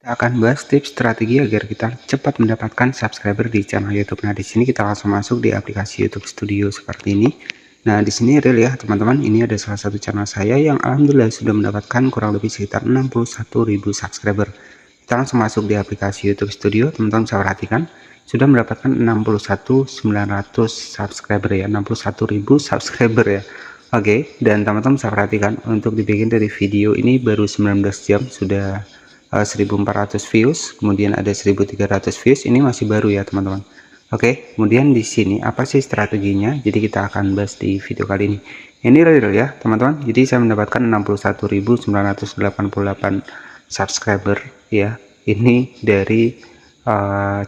Kita akan bahas tips strategi agar kita cepat mendapatkan subscriber di channel YouTube. Nah, di sini kita langsung masuk di aplikasi YouTube Studio seperti ini. Nah, di sini real ya, teman-teman. Ini ada salah satu channel saya yang alhamdulillah sudah mendapatkan kurang lebih sekitar 61.000 subscriber. Kita langsung masuk di aplikasi YouTube Studio, teman-teman bisa perhatikan sudah mendapatkan 61.900 subscriber ya, 61.000 subscriber ya. Oke, dan teman-teman bisa perhatikan untuk dibikin dari video ini baru 19 jam sudah 1400 views, kemudian ada 1300 views. Ini masih baru ya teman-teman. Oke, kemudian di sini apa sih strateginya? Jadi kita akan bahas di video kali ini. Ini real ya teman-teman. Jadi saya mendapatkan 61.988 subscriber ya. Ini dari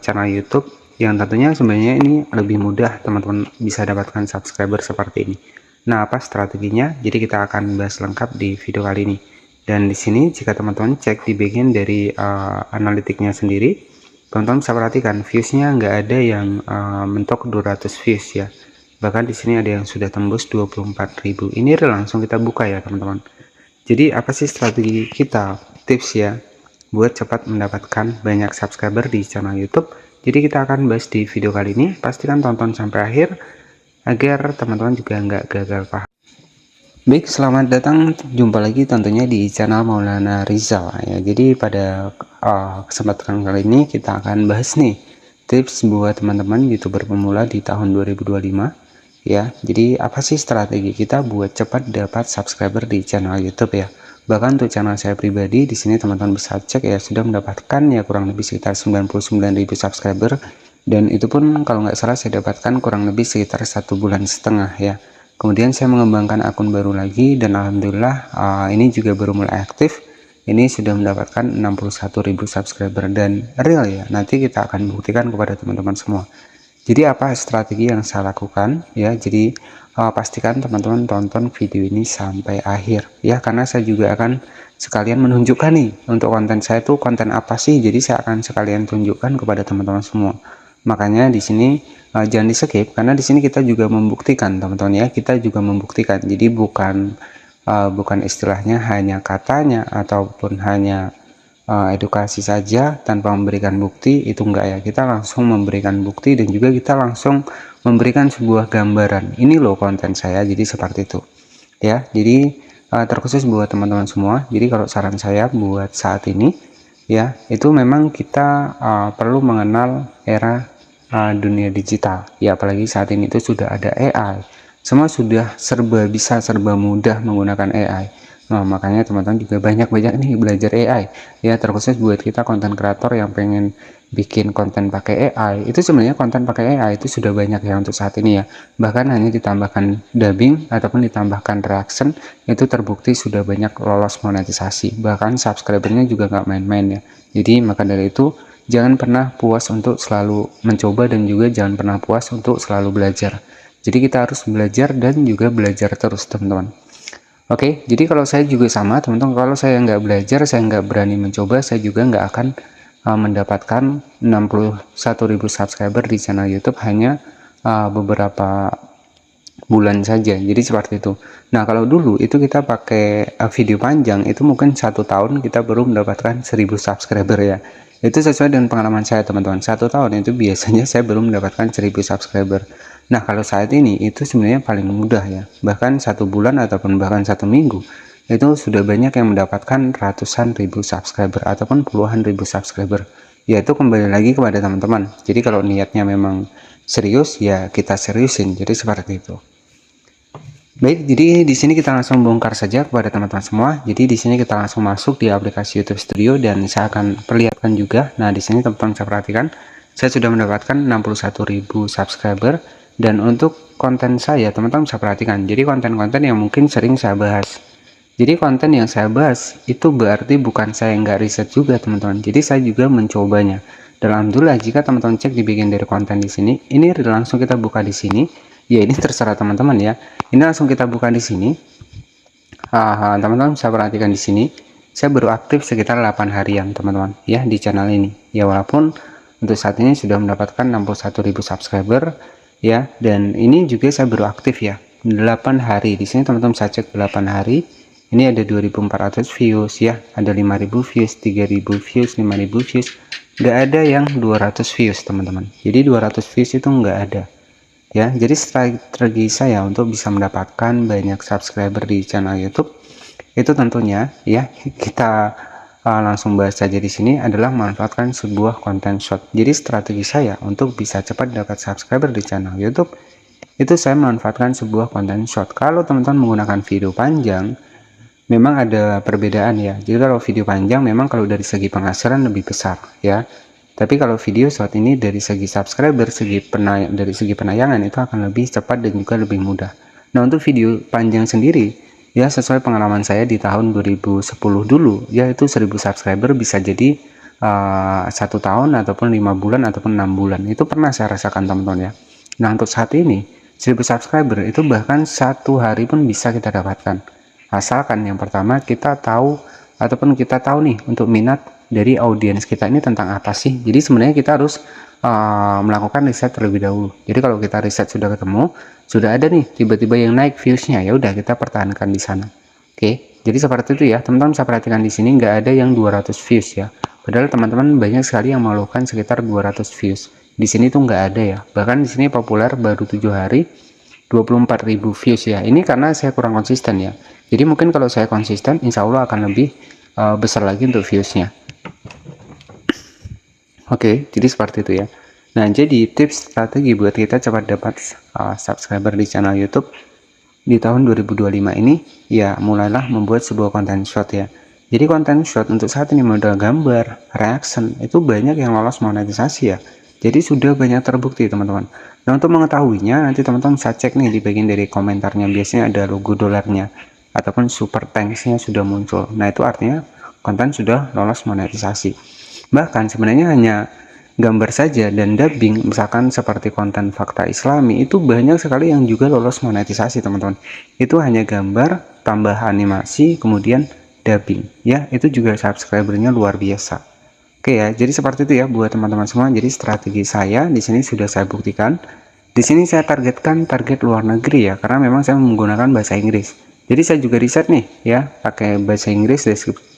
channel YouTube yang tentunya sebenarnya ini lebih mudah teman-teman bisa dapatkan subscriber seperti ini. Nah, apa strateginya? Jadi kita akan bahas lengkap di video kali ini. Dan di sini jika teman-teman cek di bagian dari analitiknya sendiri, teman-teman bisa perhatikan viewsnya nggak ada yang mentok 200 views ya. Bahkan di sini ada yang sudah tembus 24.000. Ini langsung kita buka ya teman-teman. Jadi apa sih strategi kita, tips ya, buat cepat mendapatkan banyak subscriber di channel YouTube? Jadi kita akan bahas di video kali ini. Pastikan tonton sampai akhir agar teman-teman juga nggak gagal paham. Baik, selamat datang, jumpa lagi tentunya di channel Maulana Rizal ya. Jadi pada kesempatan kali ini kita akan bahas nih tips buat teman-teman YouTuber pemula di tahun 2025 ya. Jadi apa sih strategi kita buat cepat dapat subscriber di channel YouTube ya. Bahkan untuk channel saya pribadi di sini teman-teman bisa cek ya, sudah mendapatkan ya kurang lebih sekitar 99.000 subscriber, dan itu pun kalau nggak salah saya dapatkan kurang lebih sekitar 1,5 bulan ya. Kemudian saya mengembangkan akun baru lagi dan alhamdulillah ini juga baru mulai aktif. Ini sudah mendapatkan 61.000 subscriber dan real ya. Nanti kita akan buktikan kepada teman-teman semua. Jadi apa strategi yang saya lakukan ya. Jadi pastikan teman-teman tonton video ini sampai akhir ya, karena saya juga akan sekalian menunjukkan nih untuk konten saya tuh konten apa sih. Jadi saya akan sekalian tunjukkan kepada teman-teman semua. Makanya di sini jangan di skip, karena di sini kita juga membuktikan teman-teman ya, kita juga membuktikan. Jadi bukan istilahnya hanya katanya ataupun hanya edukasi saja tanpa memberikan bukti, itu enggak ya. Kita langsung memberikan bukti dan juga kita langsung memberikan sebuah gambaran, ini loh konten saya, jadi seperti itu ya. Jadi terkhusus buat teman-teman semua, jadi kalau saran saya buat saat ini ya, itu memang kita perlu mengenal era dunia digital ya, apalagi saat ini itu sudah ada AI, semua sudah serba bisa, serba mudah menggunakan AI. Nah, makanya teman-teman juga banyak-banyak nih belajar AI ya, terkhusus buat kita konten kreator yang pengen bikin konten pakai AI. Itu sebenarnya konten pakai AI itu sudah banyak ya untuk saat ini ya, bahkan hanya ditambahkan dubbing ataupun ditambahkan reaction itu terbukti sudah banyak lolos monetisasi, bahkan subscribernya juga nggak main-main ya. Jadi maka dari itu jangan pernah puas untuk selalu mencoba dan juga jangan pernah puas untuk selalu belajar. Jadi kita harus belajar dan juga belajar terus teman-teman. Oke, jadi kalau saya juga sama teman-teman, kalau saya nggak belajar, saya nggak berani mencoba, saya juga nggak akan mendapatkan 61.000 subscriber di channel YouTube hanya beberapa bulan saja. Jadi seperti itu. Nah, kalau dulu itu kita pakai video panjang, itu mungkin 1 tahun kita baru mendapatkan 1000 subscriber ya. Itu sesuai dengan pengalaman saya teman-teman, 1 tahun itu biasanya saya baru mendapatkan 1000 subscriber. Nah, kalau saat ini itu sebenarnya paling mudah ya, bahkan 1 bulan ataupun bahkan 1 minggu itu sudah banyak yang mendapatkan ratusan ribu subscriber ataupun puluhan ribu subscriber. Ya, itu kembali lagi kepada teman-teman. Jadi kalau niatnya memang serius ya kita seriusin, jadi seperti itu. Baik, jadi di sini kita langsung bongkar saja kepada teman-teman semua. Jadi di sini kita langsung masuk di aplikasi YouTube Studio dan saya akan perlihatkan juga. Nah, di sini teman-teman bisa perhatikan, saya sudah mendapatkan 61.000 subscriber, dan untuk konten saya teman-teman bisa perhatikan. Jadi konten-konten yang mungkin sering saya bahas. Jadi konten yang saya bahas itu berarti bukan saya nggak riset juga teman-teman. Jadi saya juga mencobanya. Dan alhamdulillah jika teman-teman cek di bagian dari konten di sini, ini langsung kita buka di sini. Ya, ini terserah teman-teman ya. Ini langsung kita buka di sini. Teman-teman bisa perhatikan di sini. Saya baru aktif sekitar 8 harian teman-teman ya di channel ini. Ya, walaupun untuk saat ini sudah mendapatkan 61.000 subscriber ya, dan ini juga saya baru aktif ya 8 hari. Di sini teman-teman bisa cek 8 hari. Ini ada 2400 views ya, ada 5000 views, 3000 views, 5000 views. Nggak ada yang 200 views teman-teman. Jadi 200 views itu nggak ada ya. Jadi strategi saya untuk bisa mendapatkan banyak subscriber di channel YouTube itu tentunya ya, kita langsung bahas saja di sini, adalah memanfaatkan sebuah konten short. Jadi strategi saya untuk bisa cepat dapat subscriber di channel YouTube itu saya memanfaatkan sebuah konten short. Kalau teman-teman menggunakan video panjang, memang ada perbedaan ya. Jadi kalau video panjang memang kalau dari segi penghasilan lebih besar ya. Tapi kalau video short ini dari segi subscriber, dari segi penayangan itu akan lebih cepat dan juga lebih mudah. Nah, untuk video panjang sendiri ya, sesuai pengalaman saya di tahun 2010 dulu, yaitu 1000 subscriber bisa jadi 1 tahun ataupun 5 bulan ataupun 6 bulan. Itu pernah saya rasakan teman-teman ya. Nah, untuk saat ini 1000 subscriber itu bahkan 1 hari pun bisa kita dapatkan. Asalkan yang pertama kita tahu ataupun kita tahu nih untuk minat dari audiens kita ini tentang apa sih. Jadi sebenarnya kita harus melakukan riset terlebih dahulu. Jadi kalau kita riset sudah ketemu, sudah ada nih tiba-tiba yang naik viewsnya, ya udah kita pertahankan di sana. Oke, jadi seperti itu ya teman-teman. Bisa perhatikan di sini nggak ada yang 200 views ya. Padahal teman-teman banyak sekali yang melakukan sekitar 200 views. Di sini tuh nggak ada ya. Bahkan di sini populer baru 7 hari 24.000 views ya. Ini karena saya kurang konsisten ya. Jadi mungkin kalau saya konsisten, insya Allah akan lebih besar lagi untuk viewsnya. Oke, jadi seperti itu ya. Nah, jadi tips strategi buat kita cepat dapat subscriber di channel YouTube di tahun 2025 ini ya, mulailah membuat sebuah konten short ya. Jadi konten short untuk saat ini modal gambar, reaction itu banyak yang lolos monetisasi ya. Jadi sudah banyak terbukti teman-teman. Nah, untuk mengetahuinya nanti teman-teman bisa cek nih di bagian dari komentarnya, biasanya ada logo dolarnya ataupun super thanks-nya sudah muncul. Nah, itu artinya konten sudah lolos monetisasi. Bahkan sebenarnya hanya gambar saja dan dubbing, misalkan seperti konten fakta islami, itu banyak sekali yang juga lolos monetisasi teman-teman. Itu hanya gambar tambah animasi kemudian dubbing ya, itu juga subscribernya luar biasa. Oke ya, jadi seperti itu ya buat teman-teman semua. Jadi strategi saya di sini sudah saya buktikan. Di sini saya targetkan target luar negeri ya, karena memang saya menggunakan bahasa Inggris. Jadi saya juga riset nih ya, pakai bahasa Inggris,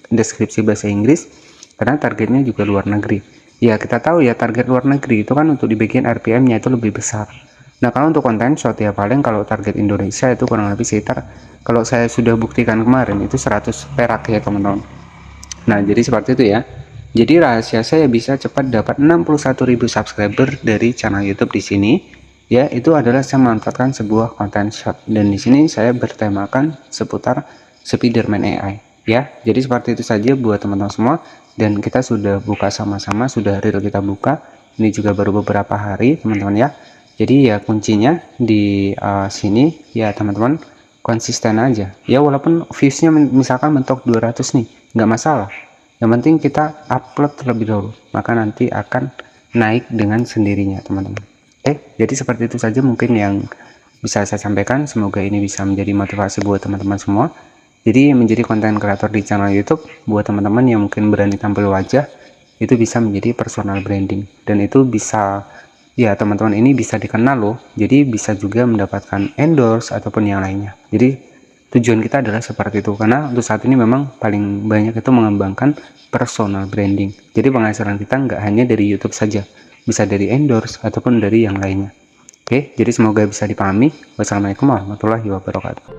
deskripsi bahasa Inggris, karena targetnya juga luar negeri. Ya kita tahu ya, target luar negeri itu kan untuk di bagian RPM-nya itu lebih besar. Nah, kalau untuk konten short ya paling kalau target Indonesia itu kurang lebih sekitar, kalau saya sudah buktikan kemarin itu 100 perak ya teman-teman. Nah, jadi seperti itu ya. Jadi rahasia saya bisa cepat dapat 61.000 subscriber dari channel YouTube di sini ya, itu adalah saya memanfaatkan sebuah konten short, dan di sini saya bertemakan seputar Spiderman AI ya. Jadi seperti itu saja buat teman-teman semua, dan kita sudah buka sama-sama, sudah real kita buka. Ini juga baru beberapa hari teman-teman ya. Jadi ya kuncinya di sini ya teman-teman, konsisten aja ya, walaupun viewsnya misalkan mentok 200 nih, nggak masalah. Yang penting kita upload terlebih dahulu, maka nanti akan naik dengan sendirinya teman-teman. Jadi seperti itu saja mungkin yang bisa saya sampaikan. Semoga ini bisa menjadi motivasi buat teman-teman semua. Jadi menjadi konten kreator di channel YouTube buat teman-teman yang mungkin berani tampil wajah, itu bisa menjadi personal branding, dan itu bisa ya teman-teman, ini bisa dikenal loh. Jadi bisa juga mendapatkan endorse ataupun yang lainnya. Jadi tujuan kita adalah seperti itu, karena untuk saat ini memang paling banyak itu mengembangkan personal branding. Jadi penghasilan kita nggak hanya dari YouTube saja, bisa dari endorse ataupun dari yang lainnya. Oke, jadi semoga bisa dipahami. Wassalamualaikum warahmatullahi wabarakatuh.